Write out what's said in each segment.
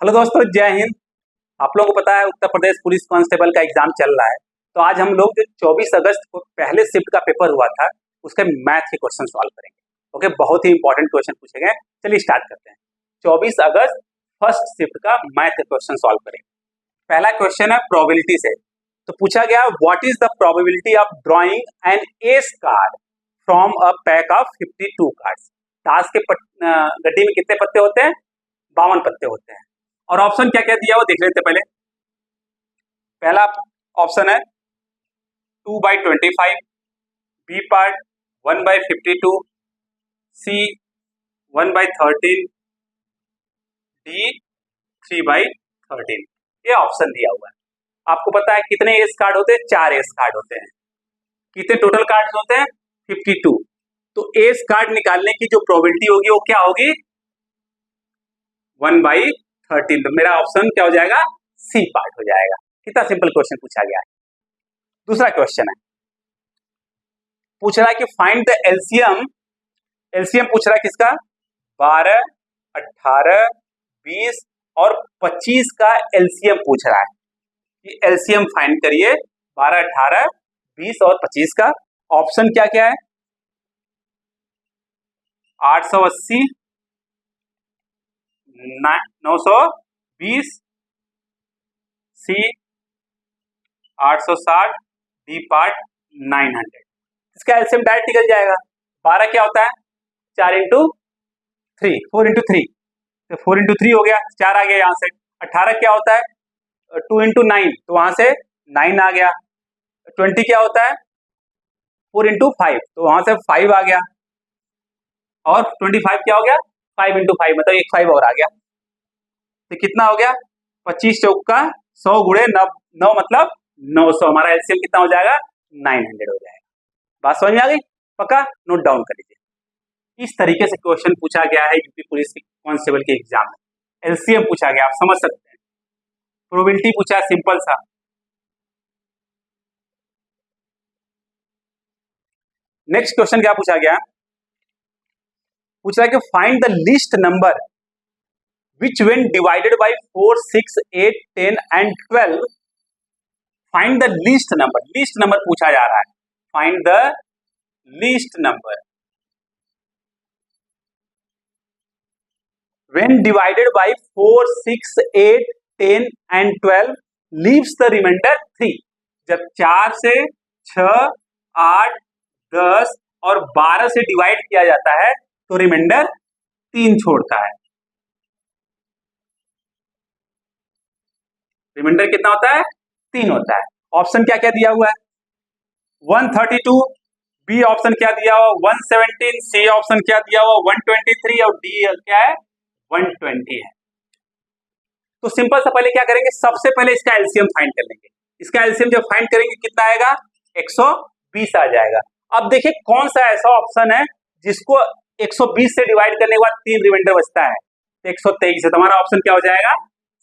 Hello दोस्तों, जय हिंद। आप लोगों को पता है उत्तर प्रदेश पुलिस कांस्टेबल का एग्जाम चल रहा है। तो आज हम लोग जो 24 अगस्त को पहले शिफ्ट का पेपर हुआ था उसके मैथ के क्वेश्चन सॉल्व करेंगे। ओके, बहुत ही इंपॉर्टेंट क्वेश्चन पूछे गए। चलिए स्टार्ट करते हैं। 24 अगस्त फर्स्ट शिफ्ट का मैथ के क्वेश्चन सॉल्व करेंगे। पहला क्वेश्चन है प्रोबेबिलिटी से। तो पूछा गया what is the probability of drawing N S card from a pack of 52 cards. ताश के गड्डी में कितने पत्ते होते हैं? 52 पत्ते होते हैं। और ऑप्शन क्या क्या दिया वो देख लेते हैं पहले। पहला ऑप्शन है 2/25, बी पार्ट 1/52, सी 1/13, डी 3/13। ये ऑप्शन दिया हुआ है। आपको पता है कितने एस कार्ड होते हैं? 4 एस कार्ड होते हैं। कितने टोटल कार्ड होते हैं? 52। तो एस कार्ड निकालने की जो प्रोबेबिलिटी होगी वो क्या होगी? 1/13। तो मेरा ऑप्शन क्या हो जाएगा? सी पार्ट हो जाएगा। कितना सिंपल क्वेश्चन पूछा गया है। दूसरा क्वेश्चन है, पूछ रहा है कि फाइंड द एलसीएम। एलसीएम पूछ रहा है किसका? 12, 18, 20 और 25 का एलसीएम पूछ रहा है कि एलसीएम फाइंड करिए 12, 18, 20 और 25 का। ऑप्शन क्या क्या है? 880, 920, सी 860, डी पार्ट 900। इसका एलसीएम डायरेक्ट निकल जाएगा। 12 क्या होता है? 4 इंटू 3, 4 इंटू 3, तो 4 इंटू 3 हो गया, 4 आ गया यहाँ से। 18 क्या होता है? 2 इंटू 9, तो वहां से 9 आ गया। 20 क्या होता है? 4 इंटू 5, तो वहां से 5 आ गया। और 25 क्या हो गया? 5 इंटू 5, मतलब एक 5 और आ गया। तो कितना हो गया? 25 चौका 100 गुणे 9 मतलब 900। हमारा एलसीएम कितना हो जाएगा? 900 हो जाएगा। बात समझ में आ गई? पक्का नोट डाउन कर लीजिए। इस तरीके से क्वेश्चन पूछा गया है यूपी पुलिस कांस्टेबल के एग्जाम में। एलसीएम पूछा गया, आप समझ सकते हैं। प्रोबेबिलिटी पूछा है, सिंपल सा। नेक्स्ट क्वेश्चन क्या पूछा गया? पूछ रहा है कि find the list number which when divided by 4, 6, 8, 10 and 12, find the least number। least number पूछा जा रहा है। find the least number when divided by 4, 6, 8, 10 and 12 leaves the remainder 3। जब 4 से 6, 8, 10 और 12 से डिवाइड किया जाता है तो रिमाइंडर 3 छोड़ता है। रिमाइंडर कितना होता है? 3 होता है। ऑप्शन क्या क्या दिया हुआ है? 132, बी ऑप्शन क्या दिया हुआ? 117, सी ऑप्शन क्या दिया हुआ? 123 और डी क्या है? 120 है। तो सिंपल सा पहले क्या करेंगे? सबसे पहले इसका एलसीएम फाइंड कर लेंगे। इसका एलसीएम जब फाइंड करेंगे कितना आएगा? 120 आ जाएगा। अब देखिए कौन सा ऐसा ऑप्शन है जिसको 120 से डिवाइड करने के बाद 3 रिमाइंडर बचता है? 123 है। तो हमारा ऑप्शन क्या हो जाएगा?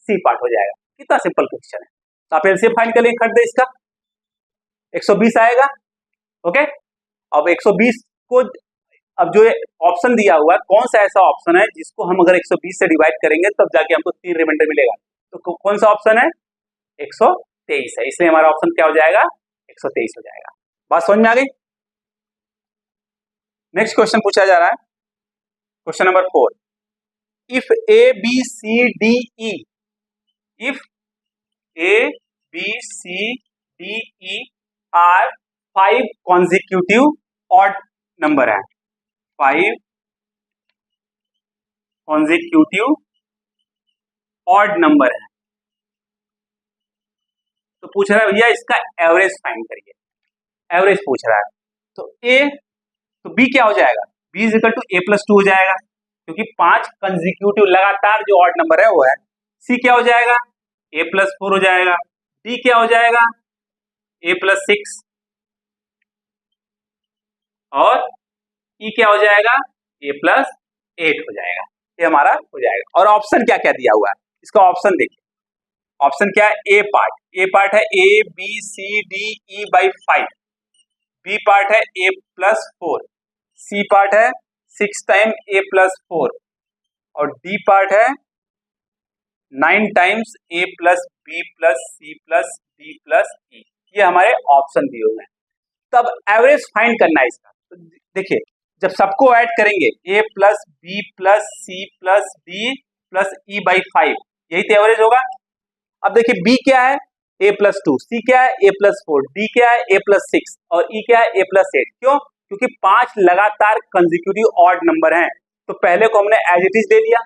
सी पार्ट हो जाएगा। कितना सिंपल क्वेश्चन है। तो आप एलसीएम फाइंड कर लेंगे, खट दे इसका 120 आएगा। ओके, अब 120 को, अब जो ऑप्शन दिया हुआ है कौन सा ऐसा ऑप्शन है जिसको हम अगर 120 से डिवाइड करेंगे तब जाके हमको 3 रिमाइंडर मिलेगा? तो कौन सा ऑप्शन है? 123 है। इसलिए हमारा ऑप्शन क्या हो जाएगा? 123 हो जाएगा। बात समझ में आ गई? नेक्स्ट क्वेश्चन पूछा जा रहा है, question number 4। If A B C D E, if A B C D E are 5 consecutive odd number है, 5 कॉन्जिक्यूटिव ऑड नंबर है, तो पूछ रहा है भैया इसका एवरेज फाइंड करिए। एवरेज पूछ रहा है। तो ए, तो बी क्या हो जाएगा? B is equal to A plus 2 हो जाएगा, क्योंकि 5 कंजिक्यूटिव लगातार जो ऑड नंबर है वो है। सी क्या हो जाएगा? ए प्लस 4 हो जाएगा। डी क्या हो जाएगा? ए प्लस 6। और ई क्या हो जाएगा? ए प्लस 8 हो जाएगा। ये हमारा हो जाएगा। और ऑप्शन क्या क्या दिया हुआ है इसका? ऑप्शन देखिए, ऑप्शन क्या है? ए पार्ट, ए पार्ट है A B C D E by 5, B part है ए प्लस 4, सी पार्ट है 6 टाइम ए प्लस 4 और डी पार्ट है 9 times a plus B plus c plus d plus e, ये हमारे ऑप्शन दिए हुए हैं। तब एवरेज फाइंड करना है इसका। तो देखिए जब सबको ऐड करेंगे a plus B plus c plus d plus e by 5, यही तो एवरेज होगा। अब देखिए बी क्या है ए प्लस 2, सी क्या है ए प्लस 4, डी क्या है ए प्लस 6 और ई क्या है ए प्लस 8। क्यों? क्योंकि 5 लगातार कंसेक्यूटिव ऑड नंबर हैं, तो पहले को हमने एज इट इज दे दिया,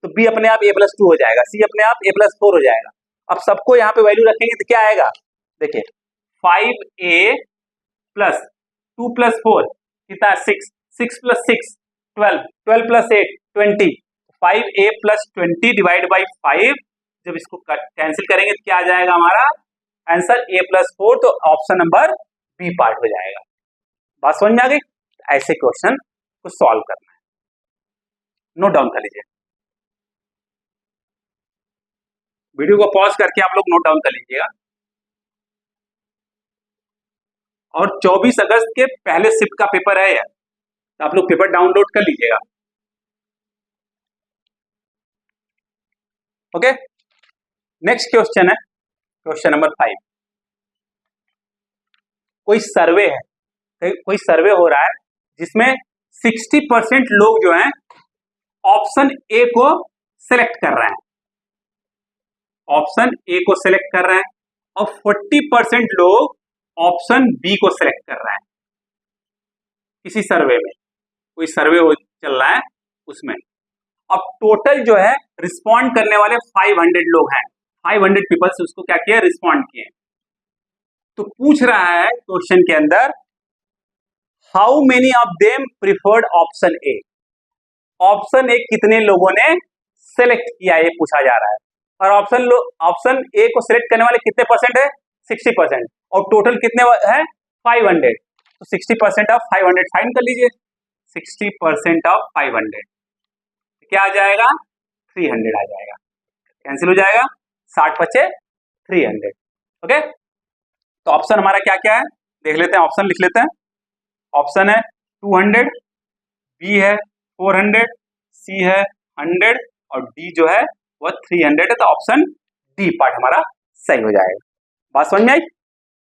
तो बी अपने आप ए प्लस 2 हो जाएगा, सी अपने आप ए प्लस 4 हो जाएगा। अब सबको यहाँ पे वैल्यू रखेंगे तो क्या आएगा, देखिए 5a प्लस 2 प्लस 4 कितना है 6, 6 plus 6 12, 12 plus 8 20, 5a plus 20 divide by 5, जब इसको कैंसिल करेंगे तो क्या आ जाएगा हमारा आंसर a प्लस 4, तो ऑप्शन नंबर बी पार्ट हो जाएगा। बात समझ में आ गई? ऐसे क्वेश्चन को सॉल्व करना है, नोट डाउन कर लीजिए, वीडियो को पॉज करके आप लोग नोट डाउन कर लीजिएगा। और 24 अगस्त के पहले शिफ्ट का पेपर है यार, तो आप लोग पेपर डाउनलोड कर लीजिएगा। ओके, नेक्स्ट क्वेश्चन है क्वेश्चन नंबर 5। कोई सर्वे है, कोई सर्वे हो रहा है जिसमें 60% लोग जो हैं ऑप्शन ए को सिलेक्ट कर रहे हैं, ऑप्शन ए को सिलेक्ट कर रहे हैं, और 40% लोग ऑप्शन बी को सिलेक्ट कर रहे हैं। किसी सर्वे में, कोई सर्वे चल रहा है उसमें, अब टोटल जो है रिस्पॉन्ड करने वाले 500 लोग हैं, 500 पीपल्स उसको क्या किया, रिस्पॉन्ड किए। तो पूछ रहा है क्वेश्चन के अंदर how many of them preferred option A, option A कितने लोगों ने सिलेक्ट किया, ये पूछा जा रहा है। और ऑप्शन ए को सिलेक्ट करने वाले कितने परसेंट है, 60%, और टोटल कितने है 500, तो 60% ऑफ 500 फाइंड कर लीजिए। 60% ऑफ 500 क्या आ जाएगा, 300 आ जाएगा, कैंसिल हो जाएगा, 60 बचे 300। ओके, तो ऑप्शन हमारा क्या क्या है देख लेते हैं, ऑप्शन लिख लेते हैं। ऑप्शन है 200, बी है 400, सी है 100 और डी जो है वह 300 है, तो ऑप्शन डी पार्ट हमारा सही हो जाएगा। बात समझ में आई?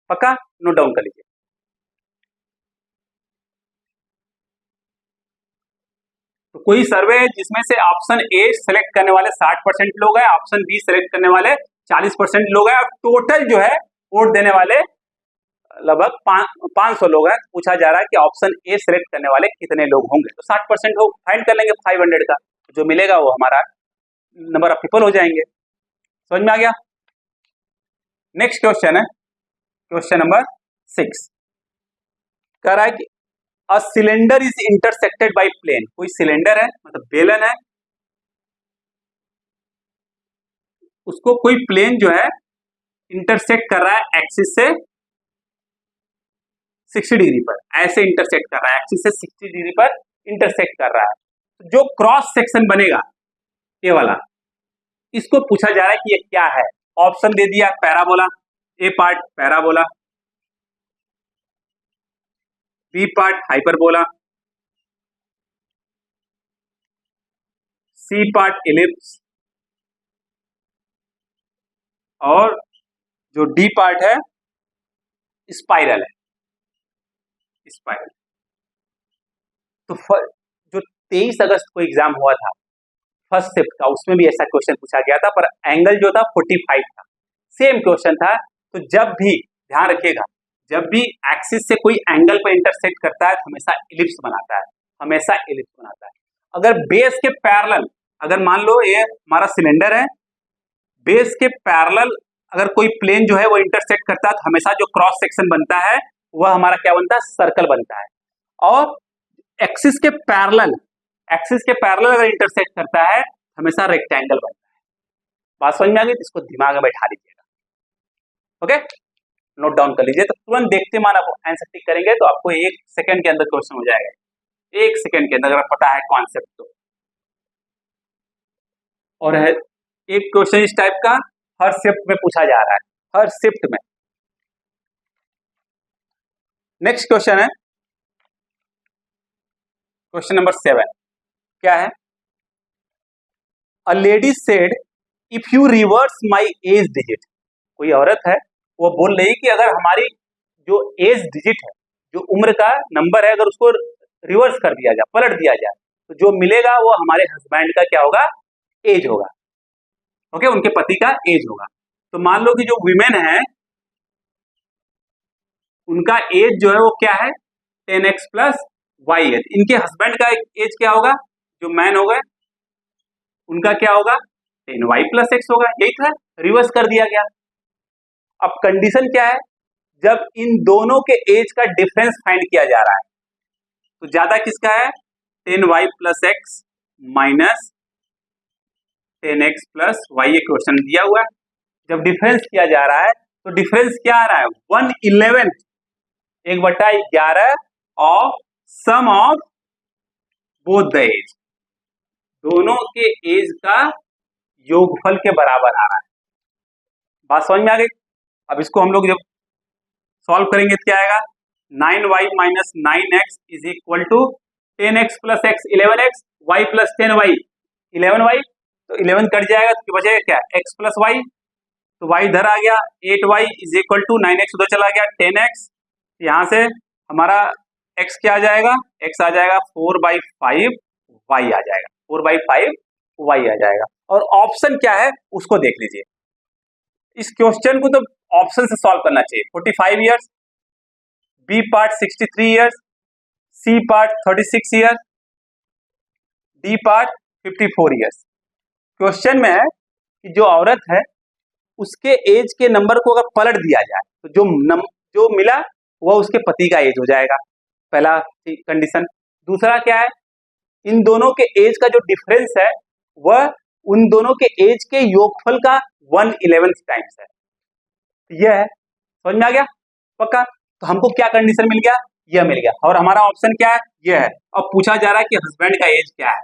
पक्का नोट डाउन कर लीजिए। तो कोई सर्वे है जिसमें से ऑप्शन ए सिलेक्ट करने वाले 60% लोग हैं, ऑप्शन बी सिलेक्ट करने वाले 40% लोग हैं, और टोटल जो है वोट देने वाले लगभग 500 लोग हैं। पूछा जा रहा है कि ऑप्शन ए सिलेक्ट करने वाले कितने लोग होंगे, तो 60% हो फाइंड कर लेंगे 500 का, जो मिलेगा वो हमारा नंबर ऑफ पीपल हो जाएंगे। समझ में आ गया? नेक्स्ट क्वेश्चन है क्वेश्चन नंबर 6, कह रहा है कि a cylinder is intersected by plane, कोई सिलेंडर है मतलब बेलन है, उसको कोई प्लेन जो है इंटरसेक्ट कर रहा है एक्सिस से 60 डिग्री पर, ऐसे इंटरसेक्ट कर रहा है, एक्सिस से 60 डिग्री पर इंटरसेक्ट कर रहा है। जो क्रॉस सेक्शन बनेगा ये वाला, इसको पूछा जा रहा है कि ये क्या है। ऑप्शन दे दिया parabola, A part parabola, B part hyperbola, C part ellipse, और जो डी पार्ट है स्पाइरल है, स्पाइरल। तो जो 23 अगस्त को एग्जाम हुआ था फर्स्ट शिफ्ट का, उसमें भी ऐसा क्वेश्चन पूछा गया था, पर एंगल जो था 45 था, सेम क्वेश्चन था। तो जब भी ध्यान रखिएगा, जब भी एक्सिस से कोई एंगल पर इंटरसेक्ट करता है तो हमेशा इलिप्स बनाता है, हमेशा इलिप्स बनाता है। अगर बेस के पैरेलल, अगर मान लो ये हमारा सिलेंडर है, बेस के पैरेलल अगर कोई प्लेन जो है वो इंटरसेक्ट करता है तो हमेशा जो क्रॉस सेक्शन बनता है वह हमारा क्या बनता है, सर्कल बनता है। और एक्सिस के पैरेलल अगर इंटरसेक्ट करता है हमेशा रेक्टेंगल बनता है। बात समझ में आ गई? इसको दिमाग में बैठा लीजिएगा। ओके, नोट डाउन कर लीजिए। तो तुरंत देखते मान आप आंसर टिक करेंगे तो आपको 1 सेकंड के अंदर क्वेश्चन हो जाएगा, 1 सेकंड के अंदर, अगर पता है कॉन्सेप्ट तो। और है एक क्वेश्चन इस टाइप का हर शिफ्ट में पूछा जा रहा है, हर शिफ्ट में। नेक्स्ट क्वेश्चन है क्वेश्चन नंबर 7, क्या है, a lady said if you reverse my age digit, कोई औरत है वो बोल रही कि अगर हमारी जो एज डिजिट है, जो उम्र का नंबर है, अगर उसको रिवर्स कर दिया जाए, पलट दिया जाए, तो जो मिलेगा वो हमारे हस्बैंड का क्या होगा, एज होगा। ओके, उनके पति का एज होगा। तो मान लो कि जो वीमेन है उनका एज जो है वो क्या है 10x प्लस वाई है। इनके हस्बैंड का एज क्या होगा, जो मैन हो गए उनका क्या होगा 10y प्लस x होगा। यही था, रिवर्स कर दिया गया। अब कंडीशन क्या है, जब इन दोनों के एज का डिफरेंस फाइंड किया जा रहा है तो ज्यादा किसका है 10y plus X minus 10x plus Y, ये क्वेश्चन दिया हुआ है। जब डिफरेंस किया जा रहा है तो डिफरेंस क्या आ रहा है 1/11, 1/11 of sum of both the age, दोनों के एज का योगफल के बराबर आ रहा है। बात समझ में आ गई। अब इसको हम लोग जब सॉल्व करेंगे तो क्या आएगा 9y minus 9x is equal to 10x plus X 11x, y plus 10y 11y, तो 11 कट जाएगा तो बचेगा क्या x प्लस वाई, तो y इधर आ गया 8y is equal to 9x उधर चला गया 10x, यहाँ से हमारा x क्या आ जाएगा, x आ जाएगा 4/5 y आ जाएगा, 4/5 y आ जाएगा। और ऑप्शन क्या है उसको देख लीजिए। इस क्वेश्चन को तो ऑप्शन से सॉल्व करना चाहिए। 45 years, B part 63 years, C part 36 years, D part 54 years. Question में है कि जो औरत है उसके एज के नंबर को अगर पलट दिया जाए तो जो मिला वह उसके पति का एज हो जाएगा, पहला कंडीशन। दूसरा क्या है, इन दोनों के एज का जो डिफरेंस है वह उन दोनों के एज के योगफल का 1/11 टाइम्स है। यह है, समझ में आ गया पक्का। तो हमको क्या कंडीशन मिल गया, यह मिल गया। और हमारा ऑप्शन क्या है, यह है। अब पूछा जा रहा है कि हस्बैंड का एज क्या है,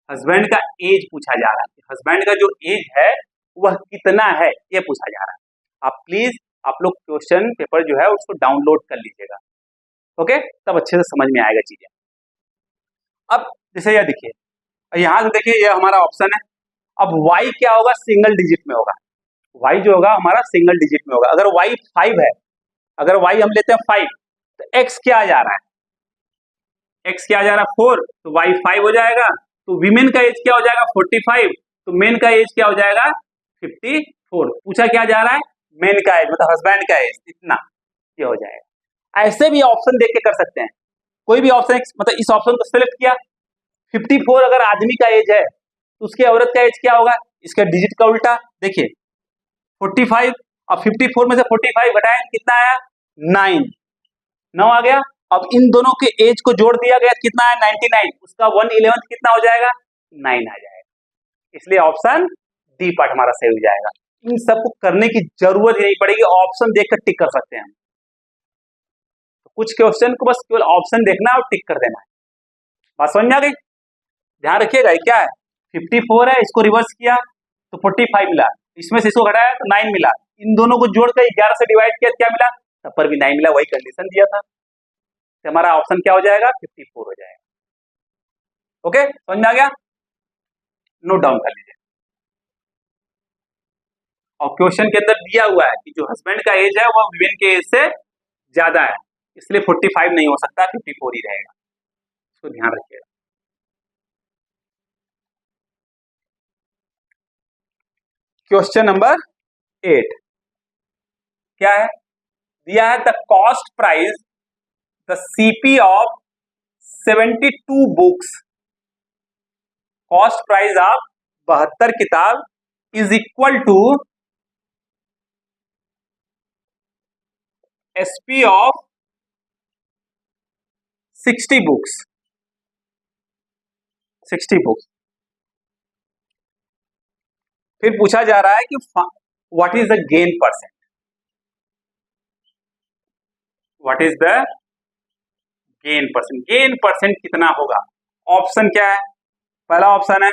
हस्बैंड का एज पूछा जा रहा है कि हस्बैंड का जो एज है वह कितना है, यह पूछा जा रहा है। आप प्लीज आप लोग क्वेश्चन पेपर जो है उसको डाउनलोड कर लीजिएगा, ओके, तब अच्छे से समझ में आएगा चीजें। अब जैसे यह देखिए, यहां से देखिए यह हमारा ऑप्शन है। अब y क्या होगा, सिंगल डिजिट में होगा, y जो होगा हमारा सिंगल डिजिट में होगा। अगर y 5 है, अगर y हम लेते हैं 5, तो x क्या आ जा रहा है, x क्या आ जा रहा है 4, तो y 5 हो जाएगा। तो वीमेन का एज क्या हो जाएगा 45, तो मेन का एज क्या हो जाएगा 54। पूछा क्या जा रहा है, मेन का एज मतलब हस्बैंड का एज इतना, ये हो जाएगा। ऐसे भी ऑप्शन देख के कर सकते हैं, कोई भी ऑप्शन मतलब इस ऑप्शन को सिलेक्ट किया, 54 अगर आदमी का एज है तो उसके औरत का एज क्या होगा, इसका डिजिट का उल्टा देखिए 45, अब 54 में से 45 घटाएं कितना आया 9 आ गया। अब इन दोनों के एज को जोड़ दिया गया कितना है 99, उसका 1/11 कितना हो जाएगा 9 आ जाएगा। इसलिए ऑप्शन डी पार्ट हमारा सही हो जाएगा। इन सबको करने की जरूरत ही नहीं पड़ेगी, ऑप्शन देखकर टिक कर सकते हैं हम। तो कुछ क्वेश्चन को बस केवल ऑप्शन देखना है और टिक कर देना है। बात समझ में आ गई। ध्यान रखिएगा क्या है 54 है, इसको रिवर्स किया तो 45 मिला, इसमें से इसको घटाया तो 9 मिला, इन दोनों को जोड़कर 11 से डिवाइड किया क्या मिला, तब पर भी 9 मिला, वही कंडीशन दिया था। तो हमारा ऑप्शन क्या हो जाएगा 54 हो जाएगा। ओके, समझ में आ गया, नोट डाउन कर लीजिए। और क्वेश्चन के अंदर दिया हुआ है कि जो हस्बैंड का एज है वह वीमेन के एज से ज्यादा है, इसलिए 45 नहीं हो सकता, 54 ही रहेगा, इसको ध्यान रखिएगा। क्वेश्चन नंबर 8 क्या है, दिया है the cost price the CP of 72 books, cost price of 72 किताब is equal to SP of 60 books, 60 books. फिर पूछा जा रहा है कि what is the gain percent, what is the gain percent, gain percent कितना होगा। ऑप्शन क्या है, पहला ऑप्शन है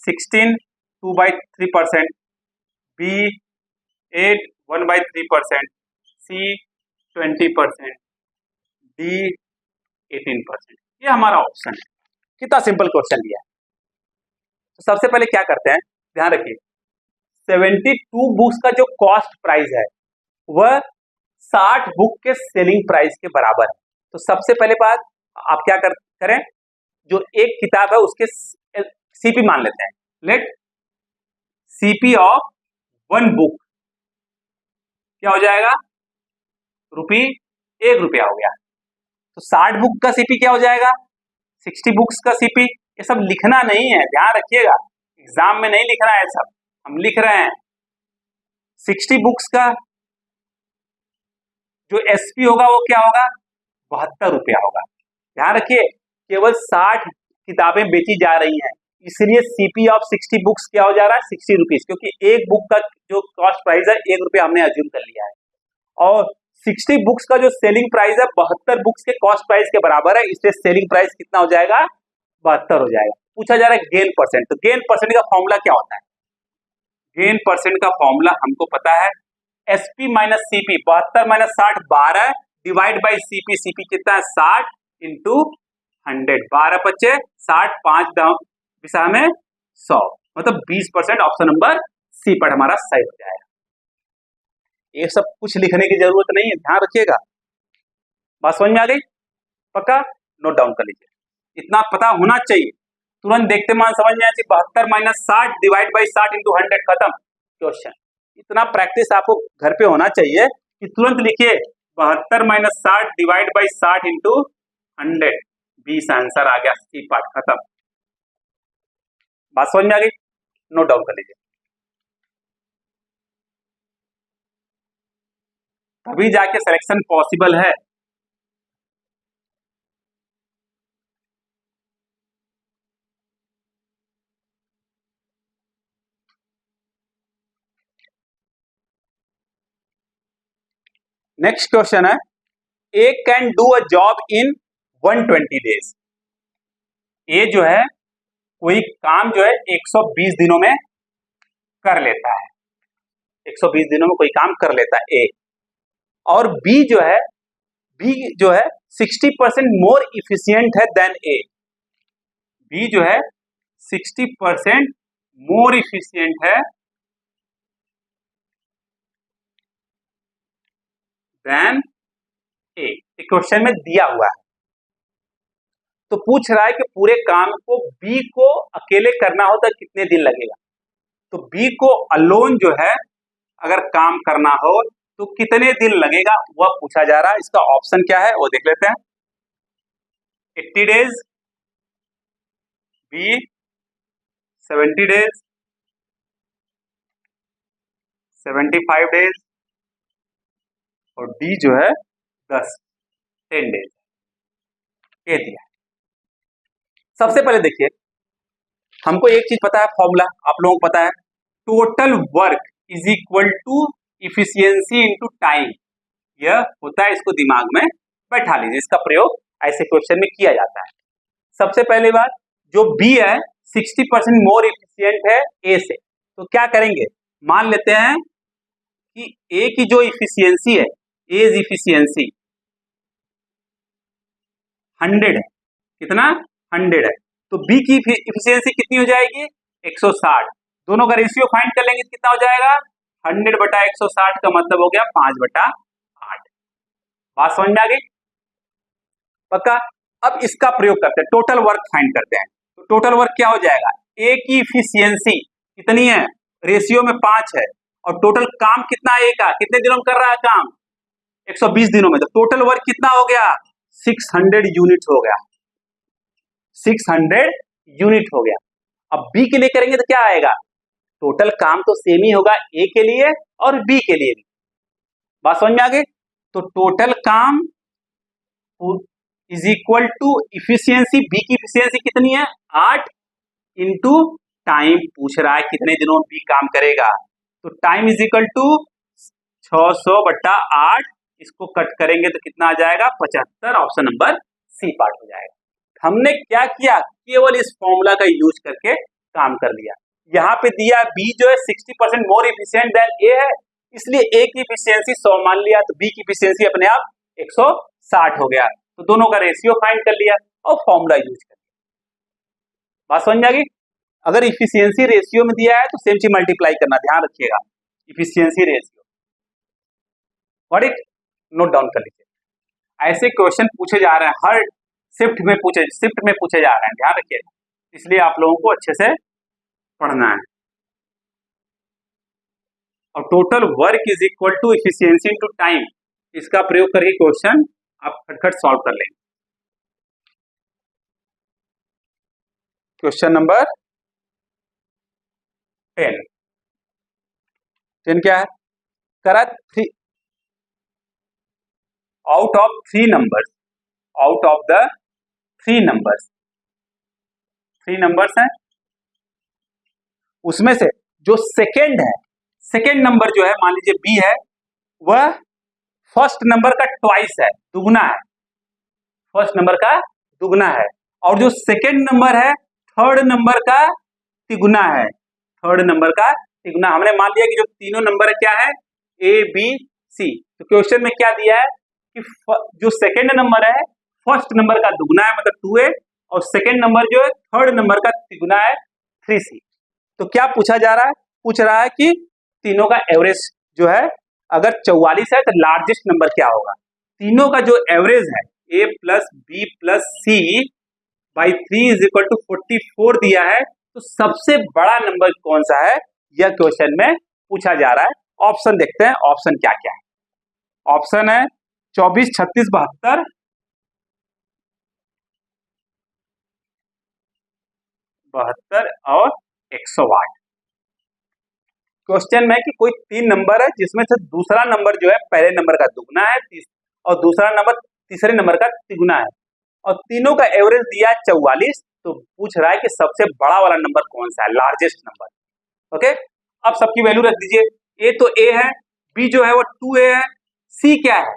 16 2/3%, बी 8 1/3%, सी 20%, डी 18%। ये हमारा ऑप्शन है। कितना सिंपल क्वेश्चन दिया है। तो सबसे पहले क्या करते हैं, ध्यान रखिए, 72 बुक्स का जो कॉस्ट प्राइस है वह 60 बुक के सेलिंग प्राइस के बराबर है। तो सबसे पहले बात आप क्या करें, जो एक किताब है उसके सीपी मान लेते हैं। Let CP of one book क्या हो जाएगा, ₹1 हो गया। तो 60 बुक का सीपी क्या हो जाएगा, 60 बुक्स का सीपी। ये सब लिखना नहीं है, ध्यान रखिएगा, एग्जाम में नहीं लिखना है सब, हम लिख रहे हैं। 60 बुक्स का जो एसपी होगा वो क्या होगा, ₹72 होगा। ध्यान रखिए, केवल 60 किताबें बेची जा रही हैं, इसलिए सीपी ऑफ 60 बुक्स क्या हो जा रहा है, ₹60, क्योंकि एक बुक का जो कॉस्ट प्राइस है ₹1 हमने अज्यूम कर लिया है। और 60 बुक्स का जो सेलिंग प्राइस है 72 बुक्स के कॉस्ट प्राइस के बराबर है, इसलिए सेलिंग प्राइस कितना हो जाएगा, 72 हो जाएगा। पूछा जा रहा है गेन परसेंट, तो गेन परसेंट का फॉर्मूला क्या होता है, गेन परसेंट का फॉर्मूला हमको पता है, SP minus CP, 72 minus 60 12 divide by CP, CP कितना है 60 इंटू 100, 12 बचे 60, 5 दिशा में 100, मतलब 20%। ऑप्शन नंबर सी पर हमारा सही हो जाएगा। ये सब कुछ लिखने की जरूरत नहीं है, ध्यान रखिएगा। बात समझ में आ गई, पक्का नोट डाउन कर लीजिए, इतना पता होना चाहिए, तुरंत देखते मान समझ में आ जाए। 72 माइनस 60 डिवाइड बाई 60 इंटू 100, खत्म क्वेश्चन। इतना प्रैक्टिस आपको घर पे होना चाहिए कि तुरंत लिखिए 72 minus 60 divide by 60 into 100, 20 answer आ गया, सी पार्ट खत्म। बात समझ में आ गई, नोट डाउन कर लीजिए, तभी जाके सिलेक्शन पॉसिबल है। नेक्स्ट क्वेश्चन है, A can do a job in 120 days. A जो है कोई काम जो है 120 दिनों में कर लेता है, 120 दिनों में कोई काम कर लेता है ए। और बी जो है 60% मोर इफिशियंट है देन ए। बी जो है 60% मोर इफिशियंट है देन ए, क्वेश्चन में दिया हुआ है। तो पूछ रहा है कि पूरे काम को बी को अकेले करना हो तो कितने दिन लगेगा। तो बी को अलोन जो है अगर काम करना हो तो कितने दिन लगेगा वह पूछा जा रहा है। इसका ऑप्शन क्या है वो देख लेते हैं, 80 डेज, बी 70 डेज, 75 डेज और डी जो है 10 डेज। ये दिया। सबसे पहले देखिए, हमको एक चीज पता है, फॉर्मूला आप लोगों को पता है, total work is equal to efficiency into time. यह होता है, इसको दिमाग में बैठा लीजिए, इसका प्रयोग ऐसे क्वेश्चन में किया जाता है। सबसे पहले बात, जो बी है 60% मोर इफिशियंट है ए से, तो क्या करेंगे, मान लेते हैं कि ए की जो इफिशियंसी है, एज इफिशियंसी 100 है, कितना 100 है, तो बी की इफिशियंसी कितनी हो जाएगी 160। दोनों का रेशियो फाइंड कर लेंगे, कितना हो जाएगा 100/160 का मतलब हो गया 5/8। बात समझ में आ गई, पक्का। अब इसका प्रयोग करते हैं, टोटल वर्क फाइंड करते हैं। तो टोटल वर्क क्या हो जाएगा, ए की इफिशियंसी कितनी है, रेशियो में 5 है, और टोटल काम कितना ए का, कितने दिनों में कर रहा है काम 120 दिनों में, तो टोटल वर्क कितना हो गया 600 यूनिट हो गया, 600 यूनिट हो गया। अब बी के लिए करेंगे तो क्या आएगा, टोटल काम तो सेम ही होगा ए के लिए और बी के लिए भी। बात समझ में आ गई, तो टोटल काम is equal to efficiency, B की इफिशियंसी कितनी है 8 इंटू टाइम, पूछ रहा है कितने दिनों में बी काम करेगा, तो टाइम इज इक्वल टू 600/8, इसको कट करेंगे तो कितना आ जाएगा 75। ऑप्शन नंबर सी पार्ट हो जाएगा। हमने क्या किया, केवल इस फॉर्मूला का यूज करके काम कर लिया। यहाँ पे दिया बी जो है 60% मोर इफिशियंट देन ए है, इसलिए ए की इफिशियंसी 100 मान लिया, तो बी की इफिशियंसी अपने आप 160 हो गया, तो दोनों का रेशियो फाइंड कर लिया और फॉर्मूला यूज कर लिया। बात समझ में आ गई। अगर इफिशियंसी रेशियो में दिया है तो सेम चीज मल्टीप्लाई करना, ध्यान रखिएगा, इफिशियंसी रेशियो। और एक नोट डाउन कर लीजिए। ऐसे क्वेश्चन पूछे जा रहे हैं, हर शिफ्ट में पूछे जा रहे हैं, ध्यान रखिएगा, इसलिए आप लोगों को अच्छे से पढ़ना है। और total work is equal to efficiency into time, इसका प्रयोग करके क्वेश्चन आप खटखट सॉल्व कर लेंगे। क्वेश्चन नंबर 10 क्या है? करा आउट ऑफ थ्री नंबर्स हैं, उसमें से जो सेकेंड है, सेकेंड नंबर जो है मान लीजिए बी है, वह फर्स्ट नंबर का ट्वाइस है, दुगना है, फर्स्ट नंबर का दुगना है। और जो सेकेंड नंबर है थर्ड नंबर का तिगुना है, थर्ड नंबर का तिगुना। हमने मान लिया कि जो तीनों नंबर क्या है, ए बी सी। तो क्वेश्चन में क्या दिया है कि जो सेकेंड नंबर है फर्स्ट नंबर का दुगना है, मतलब 2a, और सेकेंड नंबर जो है थर्ड नंबर का तिगुना है, 3c। तो क्या पूछा जा रहा है? पूछ रहा है कि तीनों का एवरेज जो है, अगर 44 है तो लार्जेस्ट नंबर क्या होगा। तीनों का जो एवरेज है a plus B plus C by 3 is equal to 44 दिया है, तो सबसे बड़ा नंबर कौन सा है, यह क्वेश्चन में पूछा जा रहा है। ऑप्शन देखते हैं, ऑप्शन क्या क्या है। ऑप्शन है 24, 36, 72, 72 और 108। क्वेश्चन में कि कोई तीन नंबर है जिसमें से दूसरा नंबर जो है पहले नंबर का दुगना है और दूसरा नंबर तीसरे नंबर का तिगुना है, और तीनों का एवरेज दिया है 44। तो पूछ रहा है कि सबसे बड़ा वाला नंबर कौन सा है, लार्जेस्ट नंबर। ओके, अब सबकी वैल्यू रख दीजिए। ए तो ए है, बी जो है वो 2a है, सी क्या है,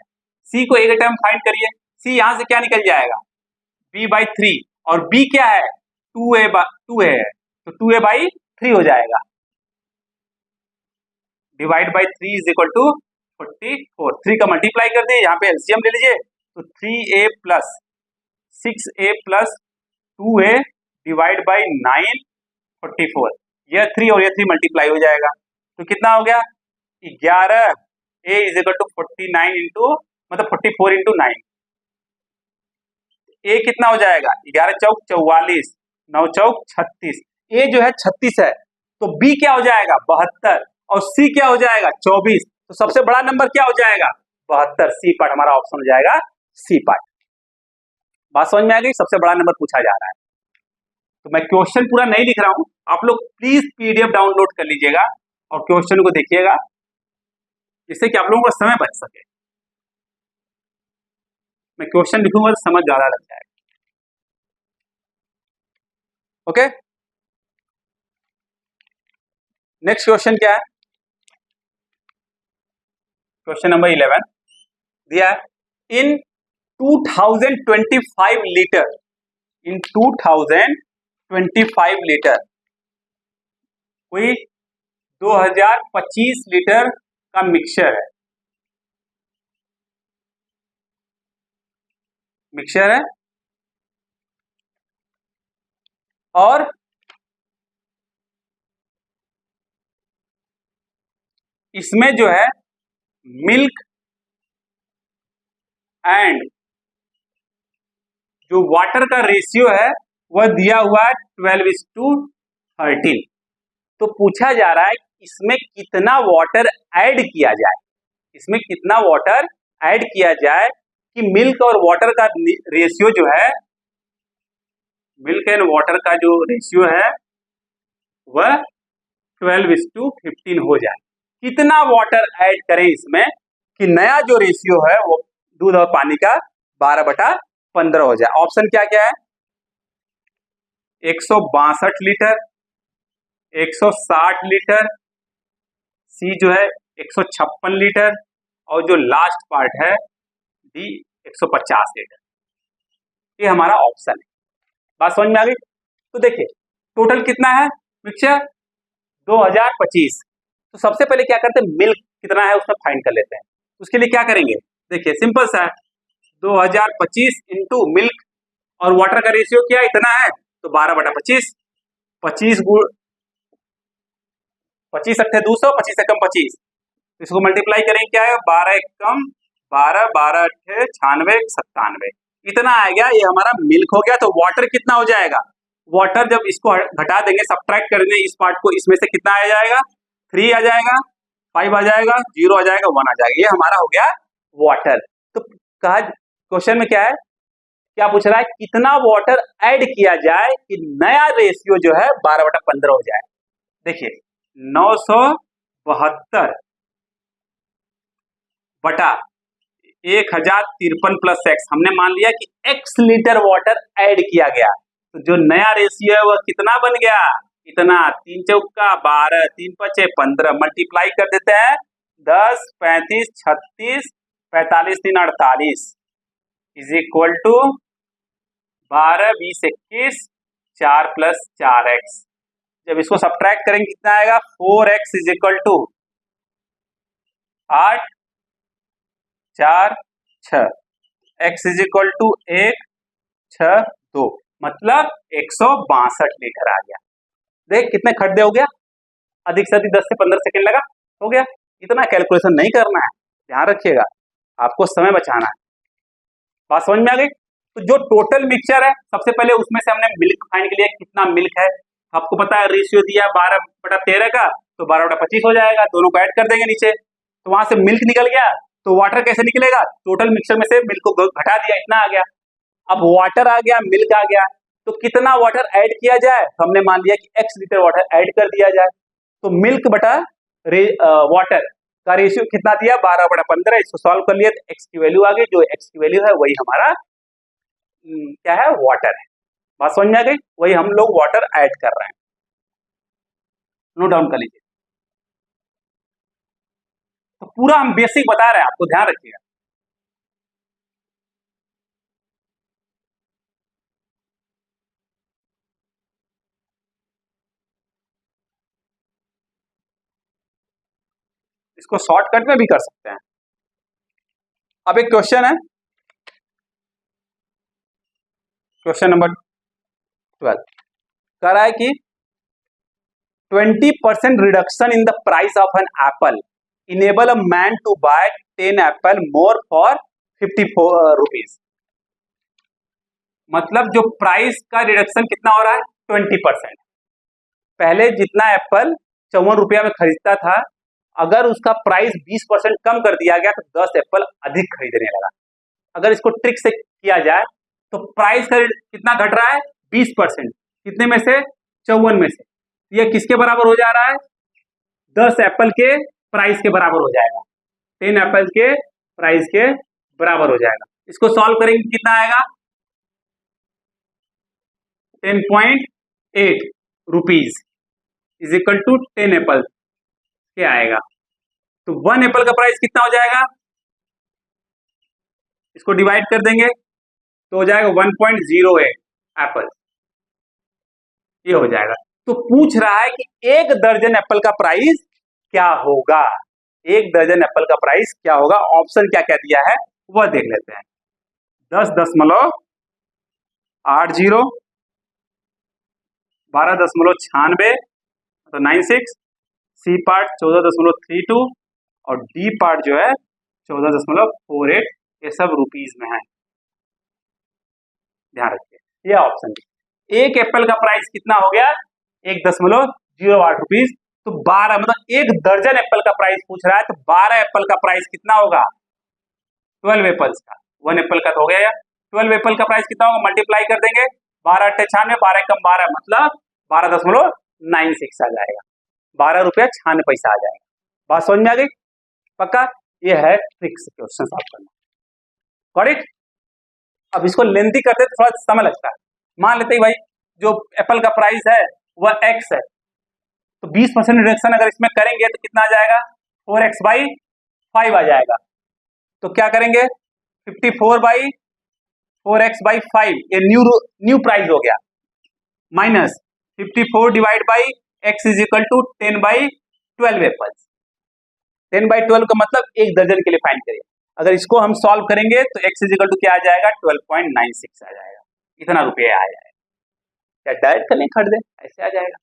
सी को एक टाइम फाइंड करिए। सी यहां से क्या निकल जाएगा, b/3, और b क्या है 2a है, तो 2a बाई 3 हो जाएगा। Divide by 3 is equal to 44। 3 का मल्टीप्लाई कर दिए, यहाँ पे एलसीएम ले लीजिए, तो 3a plus 6a plus 2a divide by 9, 44। यह 3 और यह 3 मल्टीप्लाई हो जाएगा, तो कितना हो गया 11। a is equal to 49 into मतलब 44 इंटू 9। a कितना हो जाएगा 11 चौक 44, 9 चौक 36। a जो है 36 है, तो b क्या हो जाएगा 72, और c क्या हो जाएगा 24। तो सबसे बड़ा नंबर क्या हो जाएगा 72। सी पार्ट हमारा ऑप्शन हो जाएगा, सी पार्ट। बात समझ में आ गई? सबसे बड़ा नंबर पूछा जा रहा है। तो मैं क्वेश्चन पूरा नहीं लिख रहा हूं, आप लोग प्लीज पीडीएफ डाउनलोड कर लीजिएगा और क्वेश्चन को देखिएगा, जिससे कि आप लोगों का समय बच सके। मैं क्वेश्चन लिखूंगा तो समझ ज्यादा लग जाएगा। ओके, नेक्स्ट क्वेश्चन क्या है? क्वेश्चन नंबर 11 दिया है, इन 2025 लीटर, इन 2025 लीटर कोई 2025 लीटर का मिक्सचर है, और इसमें जो है मिल्क एंड जो वाटर का रेशियो है वह दिया हुआ है 12:13। तो पूछा जा रहा है इसमें कितना वाटर ऐड किया जाए, इसमें कितना वाटर ऐड किया जाए कि मिल्क और वाटर का रेशियो जो है, मिल्क एंड वाटर का जो रेशियो है वह 12:15 हो जाए। कितना वाटर ऐड करें इसमें कि नया जो रेशियो है वो दूध और पानी का 12/15 हो जाए। ऑप्शन क्या क्या है, 162 लीटर, 160 लीटर, सी जो है 156 लीटर, और जो लास्ट पार्ट है डी 150 लीटर। ये हमारा ऑप्शन है। बात समझ में आ गई? तो देखिए टोटल कितना है मिक्सचर 2025। तो सबसे पहले क्या करते हैं, मिल्क कितना है उसमें फाइंड कर लेते हैं। उसके लिए क्या करेंगे, देखिए सिंपल सा है, 2025 इंटू मिल्क और वाटर का रेशियो क्या इतना है, तो 12/25। 25 गुण 25 अट्ठे 200, 25 एकम 25, इसको मल्टीप्लाई करेंगे क्या है, 12 एकम 12, 12 अट्ठे 96, 97, इतना आ गया। ये हमारा मिल्क हो गया। तो वाटर कितना हो जाएगा, वाटर जब इसको घटा देंगे, सब्ट्रैक्ट कर देंगे इस पार्ट को, इसमें से कितना आ जाएगा, 3 आ जाएगा, 5 आ जाएगा, 0 आ जाएगा, 1 आ जाएगा। ये हमारा हो गया वाटर। तो कहा क्वेश्चन में क्या है, क्या पूछ रहा है, कितना वाटर ऐड किया जाए कि नया रेशियो जो है 12/15 हो जाए। देखिए 972 बटा 1053 प्लस एक्स, हमने मान लिया कि x लीटर वाटर ऐड किया गया, तो जो नया रेशियो है वह कितना बन गया, इतना, 3 चौका 12, 3 पचे 15, मल्टीप्लाई कर देते हैं 10, 35, 36, 45, 3 48 is equal to 12, 20, 21, 4 plus 4x। जब इसको सब्ट्रैक्ट करेंगे कितना आएगा, 4x is equal to 8, 4, 6, x is equal to 1, 6, 2, मतलब 162 लीटर आ गया। देख कितने खड्डे हो गया, अधिक से अधिक 10 से 15 सेकंड लगा, हो गया। इतना कैलकुलेशन नहीं करना है, ध्यान रखिएगा, आपको समय बचाना है। बात समझ में आ गई। तो जो टोटल मिक्सचर है, सबसे पहले उसमें से हमने मिल्क फाइंड के लिए, कितना मिल्क है आपको पता है, रेशियो दिया 12/13 का, तो 12/25 हो जाएगा, दोनों को ऐड कर देंगे नीचे, तो वहां से मिल्क निकल गया। तो वाटर कैसे निकलेगा, टोटल मिक्सचर में से मिल्क को घटा दिया, इतना आ गया। अब वाटर आ गया, मिल्क आ गया, तो कितना वाटर ऐड किया जाए, तो हमने मान लिया कि x लीटर वाटर ऐड कर दिया जाए। तो मिल्क बटा वाटर का रेशियो कितना दिया, 12/15। इसको सॉल्व कर लिया तो x की वैल्यू आ गई, जो x की वैल्यू है वही हमारा क्या है, वाटर है। बात समझ में आ गई, वही हम लोग वाटर ऐड कर रहे हैं, नोट डाउन कर लीजिए। तो पूरा हम बेसिक बता रहे हैं आपको, ध्यान रखिएगा। इसको शॉर्टकट में भी कर सकते हैं। अब एक क्वेश्चन है, क्वेश्चन नंबर 12 कह रहा है कि 20% reduction in the price of an apple enable a man to buy 10 apple more for 54 rupees. मतलब जो प्राइस का रिडक्शन कितना हो रहा है, 20%। पहले जितना एप्पल 54 रुपया में खरीदता था, अगर उसका प्राइस 20% कम कर दिया गया तो 10 एप्पल अधिक खरीदने लगा। अगर इसको ट्रिक से किया जाए तो प्राइस का कितना घट रहा है, 20%, कितने में से, 54 में से। यह किसके बराबर हो जा रहा है, 10 एप्पल के प्राइस के बराबर हो जाएगा, 10 एप्पल के प्राइस के बराबर हो जाएगा। इसको सॉल्व करेंगे कितना आएगा, 10.8 rupees is equal to 10 apple क्या आएगा। तो 1 एप्पल का प्राइस कितना हो जाएगा, इसको डिवाइड कर देंगे तो हो जाएगा 1.08 एप्पल, ये हो जाएगा। तो पूछ रहा है कि 1 दर्जन एप्पल का प्राइस क्या होगा, 1 दर्जन एप्पल का प्राइस क्या होगा। ऑप्शन क्या क्या दिया है वह देख लेते हैं। 10.80, 12.96 तो 96, सी पार्ट 14.32 और डी पार्ट जो है 14.48, ये सब रुपीज में है, ध्यान रखिए। ये ऑप्शन, एक एप्पल का प्राइस कितना हो गया, 1.08 रुपीज। तो 12 मतलब 1 दर्जन एप्पल का प्राइस पूछ रहा है, तो 12 एप्पल का प्राइस कितना होगा, 12 एप्पल्स का, 1 एप्पल का तो हो गया। 12 एप्पल का प्राइस कितना होगा, मल्टीप्लाई कर देंगे, 12 अट्ठे 96, 12 एकम 12, मतलब 12.96 आ जाएगा, 12 रुपया 96 पैसा आ जाएगा। बात समझ में आ गई, पक्का। ये है ट्रिक्स क्वेश्चन सॉल्व करना, करेक्ट। अब इसको लेंथी करते तो थोड़ा समय लगता है। मान लेते हैं भाई जो एप्पल का प्राइस है वह x है, तो 20% रिडक्शन अगर इसमें करेंगे तो कितना आ जाएगा, 4x/5 आ जाएगा। तो क्या करेंगे, 54/4x/5, ये न्यू प्राइस हो गया, minus 54 divide by x is equal to 10/12 apples. 10/12 का मतलब 1 दर्जन के लिए फाइंड करिए। अगर इसको हम सॉल्व करेंगे तो x इज इक्वल टू क्या आ जाएगा, 12.96 आ जाएगा, इतना रुपया आ जाएगा। या डायरेक्ट कर लें खरीदे, ऐसे आ जाएगा।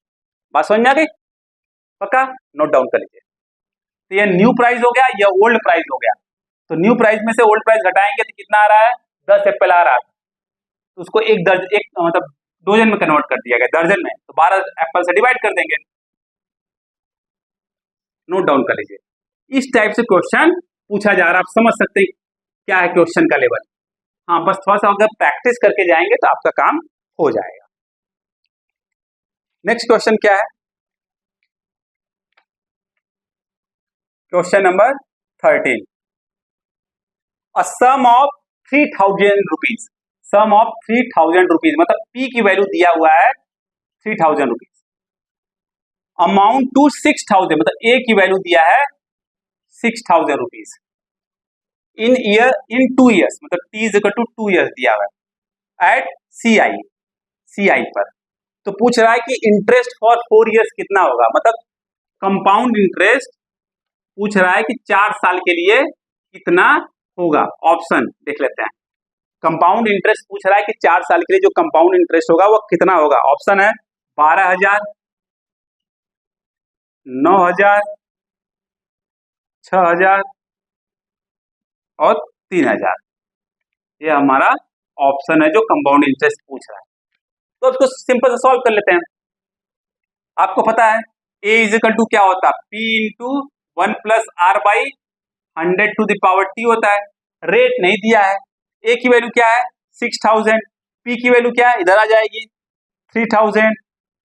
बात समझ में आ गई? पक्का नोट डाउन कर लीजिए। तो ये न्यू प्राइस हो गया, या ओल्ड प्राइस हो गया। तो न्यू प्राइस में से ओल्ड प्राइस घटाएंगे तो कितना आ रहा है, 10 एप्पल आ रहा है, तो उसको एक मतलब डोजन में कन्वर्ट कर दिया गया, दर्जन में, तो 12 एप्पल से डिवाइड कर देंगे। नोट डाउन कर लीजिए। इस टाइप से क्वेश्चन पूछा जा रहा है, आप समझ सकते हैं क्या है क्वेश्चन का लेवल। हाँ, बस थोड़ा सा अगर प्रैक्टिस करके जाएंगे तो आपका काम हो जाएगा। नेक्स्ट क्वेश्चन क्या है, question number 13। A sum of 3000 rupees, sum of 3000 rupees, मतलब पी की वैल्यू दिया हुआ है 3000 रुपीज, अमाउंट टू 6000, मतलब ए की वैल्यू दिया है 6000 रुपीज, इन 2 ईयर्स, मतलब T is equal to 2 years दिया हुआ है एट सी आई पर। तो पूछ रहा है कि इंटरेस्ट फॉर 4 ईयर्स कितना होगा, मतलब कंपाउंड इंटरेस्ट पूछ रहा है कि 4 साल के लिए कितना होगा। ऑप्शन देख लेते हैं। कंपाउंड इंटरेस्ट पूछ रहा है कि 4 साल के लिए जो कंपाउंड इंटरेस्ट होगा वो कितना होगा। ऑप्शन है 12,000, 9,000, 6,000 और 3,000। ये हमारा ऑप्शन है जो कंपाउंड इंटरेस्ट पूछ रहा है। तो उसको सिंपल से सॉल्व कर लेते हैं। आपको पता है ए इज इक्वल टू क्या होता है, P into 1 plus R by 100 to the power T होता है। रेट नहीं दिया है, ए की वैल्यू क्या है 6000, पी की वैल्यू क्या है इधर आ जाएगी 3000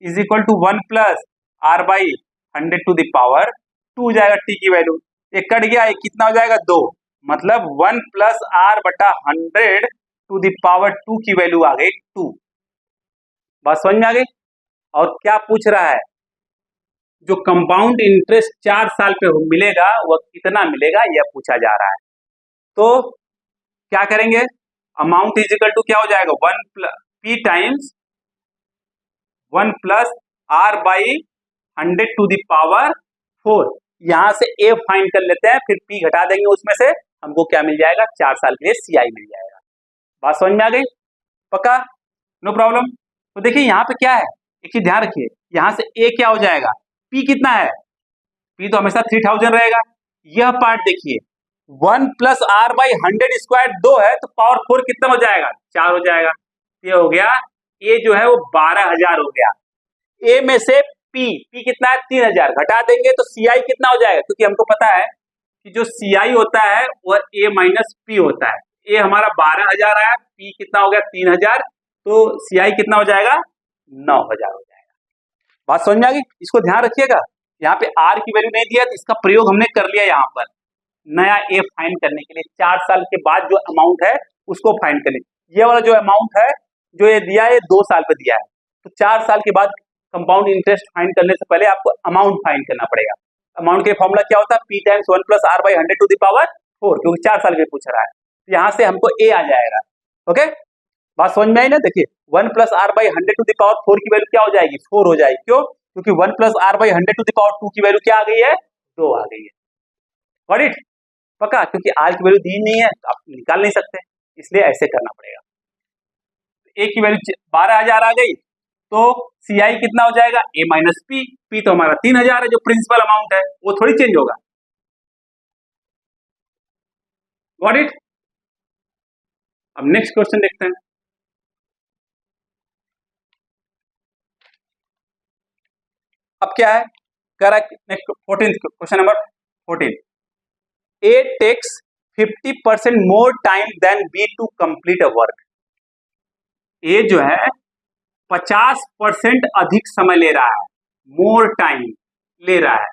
is equal to 1 plus R by 100 to the power 2 हो जाएगा टी की वैल्यू। एक कट गया, एक कितना हो जाएगा 2, मतलब 1 प्लस आर बटा 100 टू द पावर 2 की वैल्यू आ गई 2। बात समझ में आ गई? और क्या पूछ रहा है, जो कंपाउंड इंटरेस्ट 4 साल पे मिलेगा वह कितना मिलेगा, यह पूछा जा रहा है। तो क्या करेंगे, अमाउंट इज इक्वल टू क्या हो जाएगा 1 plus P times 1 plus R by 100 to the power 4। यहां से ए फाइंड कर लेते हैं, फिर पी घटा देंगे, उसमें से हमको क्या मिल जाएगा 4 साल के लिए सी आई मिल जाएगा। बात समझ में आ गई? पक्का नो प्रॉब्लम। तो देखिए यहाँ पे क्या है, एक चीज ध्यान रखिए, यहां से ए क्या हो जाएगा, पी कितना है, पी तो हमेशा 3000 रहेगा। यह पार्ट देखिए 1 प्लस आर बाई 100 स्क्वायर 2 है, तो पावर 4 कितना हो जाएगा 4 हो जाएगा। ये हो गया, ए जो है वो 12,000 हो गया। ए में से पी कितना है 3000, घटा देंगे तो सी आई कितना हो जाएगा, क्योंकि हमको पता है कि जो सी आई होता है वह ए माइनस पी होता है। ए हमारा 12,000 आया, पी कितना हो गया 3000, तो सी आई कितना हो जाएगा 9,000 हो जाएगा। बात समझ में आ गई? इसको ध्यान रखिएगा, यहाँ पे आर की वैल्यू नहीं दिया तो इसका प्रयोग हमने कर लिया यहाँ पर नया ए फाइंड करने के लिए। 4 साल के बाद जो अमाउंट है उसको फाइंड करने, ये वाला जो अमाउंट है जो ये दिया है 2 साल पे दिया है, तो 4 साल के बाद कंपाउंड इंटरेस्ट फाइंड करने से पहले आपको अमाउंट फाइंड करना पड़ेगा। अमाउंट के फॉर्मूला क्या होता है, P times 1 plus R by 100 to the power 4, क्योंकि 4 साल के पूछ रहा है, तो यहाँ से हमको ए आ जाएगा। ओके, बात समझ में आई ना? देखिए 1 plus R by 100 to the power 4 की वैल्यू क्या हो जाएगी 4 हो जाएगी। क्यों? क्योंकि 1 plus R by 100 to the power 2 की वैल्यू क्या आ गई है 2 आ गई है। Got it? पक्का, क्योंकि आर की वैल्यू दी नहीं है तो आप निकाल नहीं सकते, इसलिए ऐसे करना पड़ेगा। ए की वैल्यू 12,000 आ गई, तो सी आई कितना हो जाएगा ए माइनस पी। पी तो हमारा 3,000 है जो प्रिंसिपल अमाउंट है, वो थोड़ी चेंज होगा। Got it? अब नेक्स्ट क्वेश्चन देखते हैं। अब क्या है, कह रहा है next 14th question number 14, A takes 50% more time than B to complete a work. A जो है 50% अधिक समय ले रहा है, मोर टाइम ले रहा है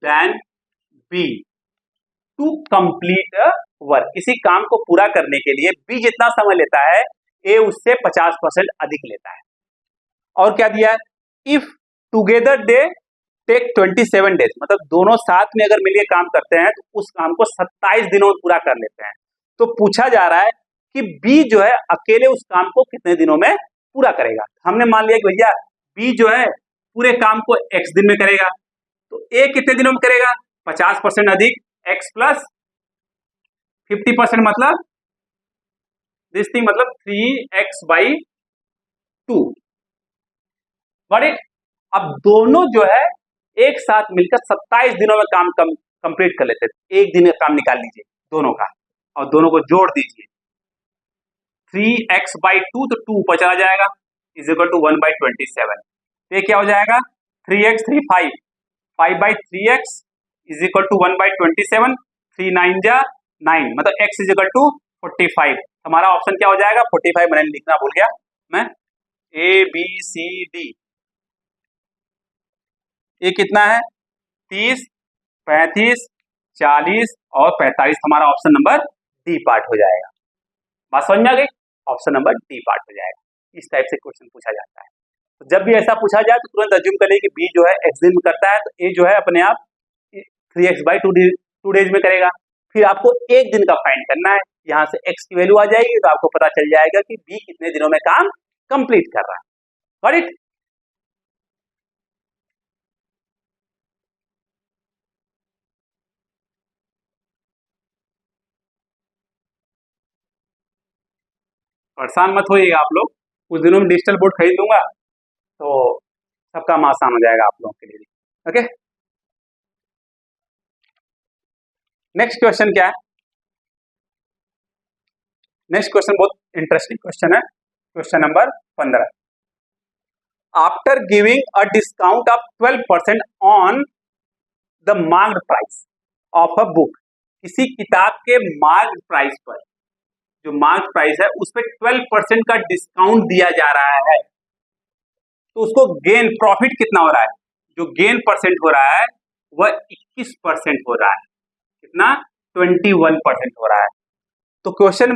then B to complete a work. किसी काम को पूरा करने के लिए बी जितना समय लेता है ए उससे 50% अधिक लेता है। और क्या दिया है, if together they take 27 days, मतलब दोनों साथ में अगर मिलकर काम करते हैं तो उस काम को 27 दिनों में पूरा कर लेते हैं। तो पूछा जा रहा है कि बी जो है अकेले उस काम को कितने दिनों में पूरा करेगा। हमने मान लिया कि भैया बी जो है पूरे काम को x दिन में करेगा, तो ए कितने दिनों में करेगा 50% अधिक x प्लस 50% मतलब दिस थिंग, मतलब 3x बाई 2। अब दोनों जो है एक साथ मिलकर 27 दिनों में काम कंप्लीट कर लेते थे। एक दिन का काम निकाल लीजिए दोनों का और दोनों को जोड़ दीजिए। 3x/2 तो 2 ऊपर चला जाएगा इज इक्वल टू 1/27। ये क्या हो जाएगा 3x 3 5 5/3x is equal to 1/27। 3 9 जा 9 मतलब x इज इक्वल टू 45। हमारा ऑप्शन क्या हो जाएगा 45। मैंने लिखना भूल गया मैं। ABCD ये कितना है 30 35 40 और 45। हमारा ऑप्शन नंबर डी पार्ट हो जाएगा। बात समझ में आ गई। ऑप्शन नंबर डी पार्ट हो जाएगा। इस टाइप से क्वेश्चन पूछा जाता है। तो जब भी ऐसा पूछा जाए तो तुरंत अज्यूम करिए कि बी जो है एक्स दिन में करता है, तो ए जो है अपने आप 3x/2 डेज में करेगा। फिर आपको एक दिन का फाइंड करना है। यहाँ से एक्स की वैल्यू आ जाएगी तो आपको पता चल जाएगा कि बी कितने दिनों में काम कंप्लीट कर रहा है। Got it. परेशान मत होइएगा आप लोग। कुछ दिनों में डिजिटल बोर्ड खरीद लूंगा तो सब काम आसान हो जाएगा आप लोगों के लिए। ओके, नेक्स्ट क्वेश्चन क्या है। नेक्स्ट क्वेश्चन बहुत इंटरेस्टिंग क्वेश्चन है। Question number 15। After giving a discount of 12% on the marked price of a book, किसी किताब के मार्क्ड प्राइस पर, जो मार्क्ड प्राइस है उस पर 12% का डिस्काउंट दिया जा रहा है, तो उसको गेन प्रॉफिट कितना हो रहा है। जो गेन परसेंट हो रहा है वह 21% हो रहा है। कितना 21% हो रहा है। तो क्वेश्चन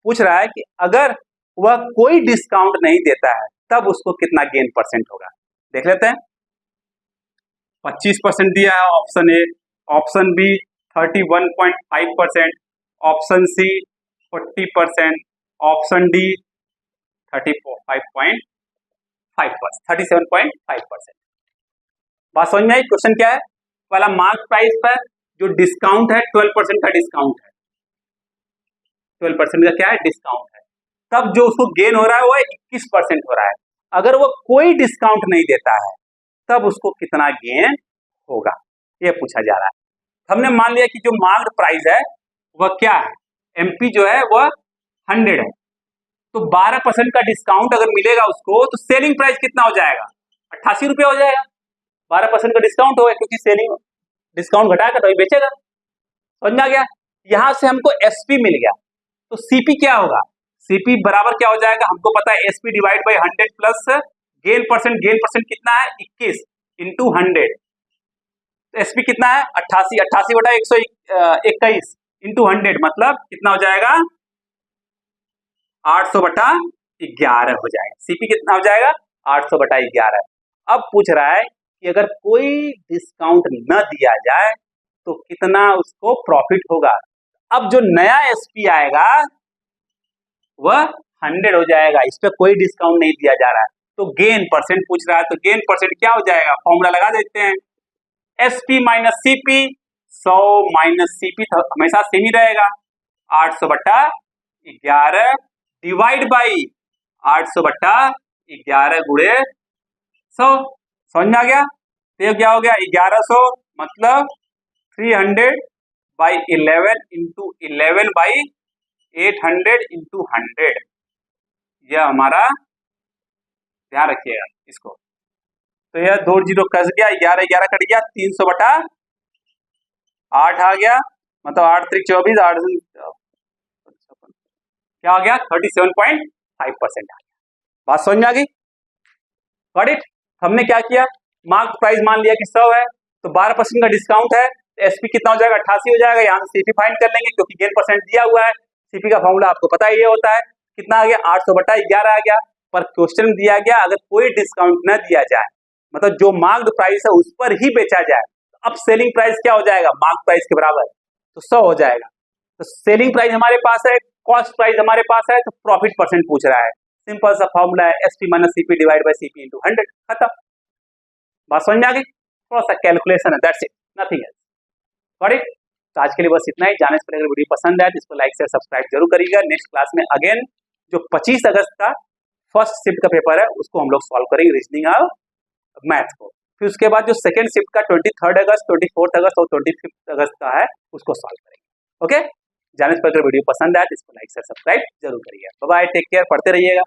पूछ रहा है कि अगर वह कोई डिस्काउंट नहीं देता है तब उसको कितना गेन परसेंट होगा। देख लेते हैं। 25% दिया है option A, option B 31.5%, option C 40%, option D 37.5%। बात समझ में आई। क्वेश्चन क्या है। पहला मार्क प्राइस पर जो डिस्काउंट है 12% का डिस्काउंट है, 12% का क्या है डिस्काउंट है, तब जो उसको गेन हो रहा है वह 21% हो रहा है। अगर वो कोई डिस्काउंट नहीं देता है तब उसको कितना गेन होगा, ये पूछा जा रहा है। हमने मान लिया कि जो मार्क्ड प्राइस है वह क्या है, एमपी जो है वह 100 है, तो 12% का डिस्काउंट अगर मिलेगा उसको तो सेलिंग प्राइस कितना हो जाएगा 88 रुपया हो जाएगा। 12% का डिस्काउंट होगा क्योंकि सेलिंग डिस्काउंट घटाकर तभी बेचेगा। समझ में आ गया। यहां से हमको एसपी मिल गया तो सीपी क्या होगा, सीपी बराबर क्या हो जाएगा, हमको पता है SP divide by 100 plus gain percent कितना है 21 इंटू 100। एसपी कितना है 88, 88/121 इंटू 100 मतलब कितना हो जाएगा 800/11 हो जाएगा। सीपी कितना हो जाएगा 800/11। अब पूछ रहा है कि अगर कोई डिस्काउंट न दिया जाए तो कितना उसको प्रॉफिट होगा। अब जो नया एसपी आएगा वह 100 हो जाएगा, इस पर कोई डिस्काउंट नहीं दिया जा रहा है, तो गेन परसेंट पूछ रहा है, तो गेन परसेंट क्या हो जाएगा, फॉर्मूला लगा देते हैं। SP minus CP, 100 minus CP हमेशा सेम ही रहेगा, 800/11 डिवाइड बाई 800/11 गुणे 100। समझ में आ गया। तो ये क्या हो गया 1100 मतलब 300/11 इंटू 11/800 इंटू 100। यह हमारा ध्यान रखिएगा इसको। तो यह 2 जीरो कस गया, 11 11 कट गया, 300/8 आ गया, मतलब 8 3 24 8 क्या आ गया 37.5% आ गया। बात समझ में आ गई। Got it. हमने क्या किया, मार्क प्राइस मान लिया कि 100 है, तो 12% का डिस्काउंट है, एसपी कितना हो जाएगा 88 हो जाएगा। यहाँ से सीपी फाइंड कर लेंगे क्योंकि गेन परसेंट दिया हुआ है। सीपी का फॉर्मूला आपको पता ही होता है, कितना आ गया 800/11 आ गया। पर क्वेश्चन दिया गया अगर कोई डिस्काउंट न दिया जाए, मतलब जो मार्क्ड प्राइस है उस पर ही बेचा जाए, तो अब सेलिंग प्राइस क्या हो जाएगा मार्क प्राइस के बराबर, तो 100 हो जाएगा। तो सेलिंग प्राइस हमारे पास है, कॉस्ट प्राइस हमारे पास है, तो प्रॉफिट परसेंट पूछ रहा है। सिंपल सा फॉर्मूला है SP minus CP divide by CP into 100, खत्म। बात समझ में आ गई। थोड़ा सा कैलकुलेशन है, that's it, nothing else. Got it. तो आज के लिए बस इतना ही। जाने से पहले अगर वीडियो पसंद आए तो इसको लाइक से सब्सक्राइब जरूर करिएगा। नेक्स्ट क्लास में अगेन जो 25 अगस्त का फर्स्ट शिफ्ट का पेपर है उसको हम लोग सॉल्व करेंगे, रीजनिंग और मैथ को। फिर उसके बाद जो सेकंड शिफ्ट का 23 अगस्त, 24 अगस्त और 25 अगस्त का है उसको सॉल्व करेंगे। ओके, जाने से पहले वीडियो पसंद आए तो इसको लाइक से सब्सक्राइब जरूर करिए। बाय बाय, टेक केयर, पढ़ते रहिएगा।